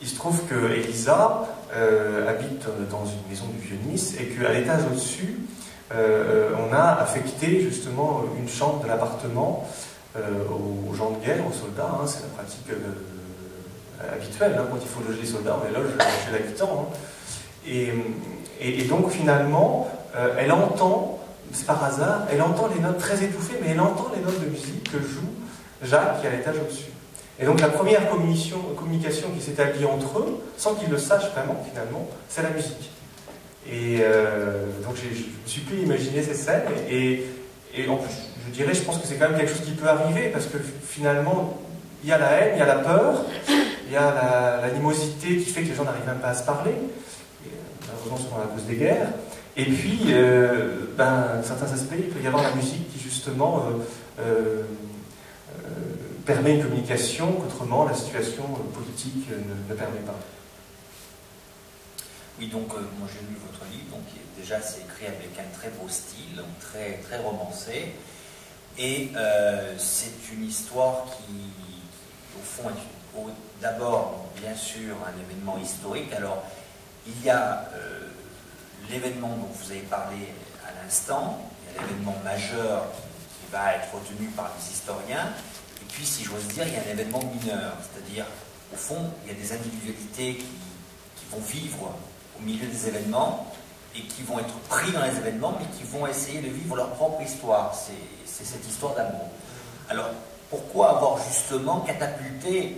il se trouve que Elisa habite dans une maison du Vieux-Nice et qu'à l'étage au-dessus, on a affecté justement une chambre de l'appartement aux gens de guerre, aux soldats. Hein, c'est la pratique habituelle. Hein, quand il faut loger les soldats, on les loge chez l'habitant. Hein. Et donc finalement, elle entend, c'est par hasard, elle entend les notes très étouffées, mais elle entend les notes de musique que joue Jacques qui est à l'étage au-dessus. Et donc la première communication qui s'établit entre eux, sans qu'ils le sachent vraiment finalement, c'est la musique. Et donc je me suis plus imaginé ces scènes, et en plus, je dirais, je pense que c'est quand même quelque chose qui peut arriver, parce que finalement, il y a la haine, il y a la peur, il y a l'animosité qui fait que les gens n'arrivent même pas à se parler, malheureusement souvent à cause des guerres. Et puis, certains aspects, il peut y avoir la musique qui justement permet une communication qu'autrement la situation politique ne permet pas. Oui, donc moi j'ai lu votre livre, donc déjà c'est écrit avec un très beau style, donc très, très romancé, et c'est une histoire qui au fond est d'abord bien sûr un événement historique. Alors il y a l'événement dont vous avez parlé à l'instant, il y a l'événement majeur qui va être retenu par les historiens, et puis si j'ose dire il y a un événement mineur, c'est-à-dire au fond il y a des individualités qui vont vivre au milieu des événements et qui vont être pris dans les événements, mais qui vont essayer de vivre leur propre histoire. C'est cette histoire d'amour. Alors, pourquoi avoir justement catapulté,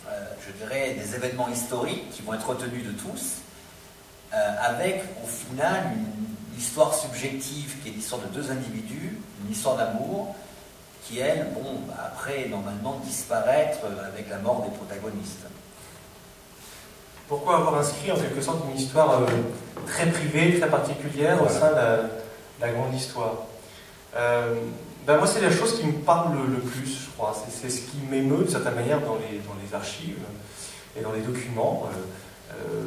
je dirais, des événements historiques qui vont être retenus de tous, avec au final une histoire subjective qui est l'histoire de deux individus, une histoire d'amour, qui elle, après, normalement, disparaître avec la mort des protagonistes. Pourquoi avoir inscrit en quelque sorte une histoire très privée, très particulière au sein de la grande histoire? Moi, c'est la chose qui me parle le plus, je crois. C'est ce qui m'émeut de certaine manière dans les archives et dans les documents.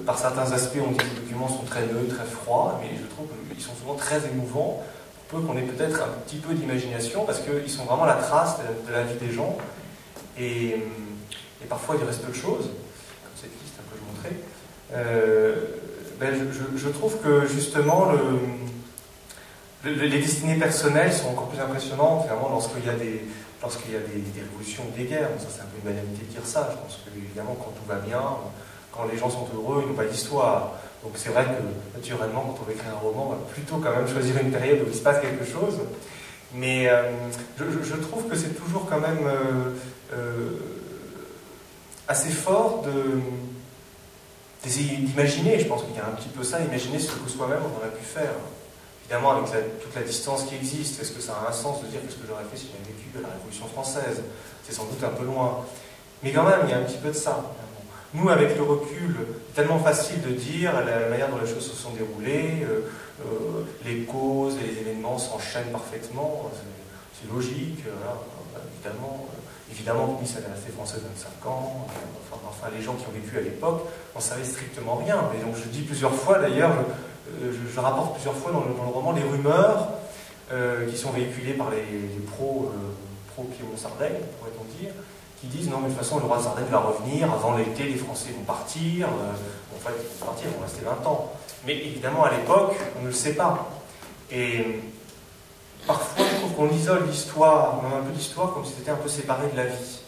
Par certains aspects, on dit que les documents sont très neutres, très froids, mais je trouve qu'ils sont souvent très émouvants, pour peu qu'on ait peut-être un petit peu d'imagination, parce qu'ils sont vraiment la trace de la vie des gens. Et parfois, il reste peu de choses. Je trouve que justement les destinées personnelles sont encore plus impressionnantes finalement lorsqu'il y a des révolutions ou des guerres. Ça, c'est un peu une banalité de dire ça. Je pense que évidemment quand tout va bien, quand les gens sont heureux, ils n'ont pas d'histoire. Donc c'est vrai que naturellement quand on veut écrire un roman, on va plutôt quand même choisir une période où il se passe quelque chose. Mais je trouve que c'est toujours quand même assez fort d'imaginer, je pense qu'il y a un petit peu ça, imaginer ce que soi-même on aurait pu faire. Évidemment, avec toute la distance qui existe, est-ce que ça a un sens de dire qu'est-ce que j'aurais fait si j'avais vécu la Révolution française? C'est sans doute un peu loin. Mais quand même, il y a un petit peu de ça. Nous, avec le recul, c'est tellement facile de dire la manière dont les choses se sont déroulées, les causes et les événements s'enchaînent parfaitement, c'est logique, évidemment. Évidemment, Nice avait resté française 25 ans, enfin les gens qui ont vécu à l'époque n'en savaient strictement rien. Et donc je dis plusieurs fois, d'ailleurs, je rapporte plusieurs fois dans le roman les rumeurs qui sont véhiculées par les pro-Piémont-Sardaigne, pourrait-on dire, qui disent non mais de toute façon le roi de Sardaigne va revenir, avant l'été les Français vont partir, en fait ils vont partir, ils vont rester 20 ans. Mais évidemment à l'époque, on ne le sait pas. Et parfois, je trouve qu'on isole l'histoire, même un peu l'histoire, comme si c'était un peu séparé de la vie.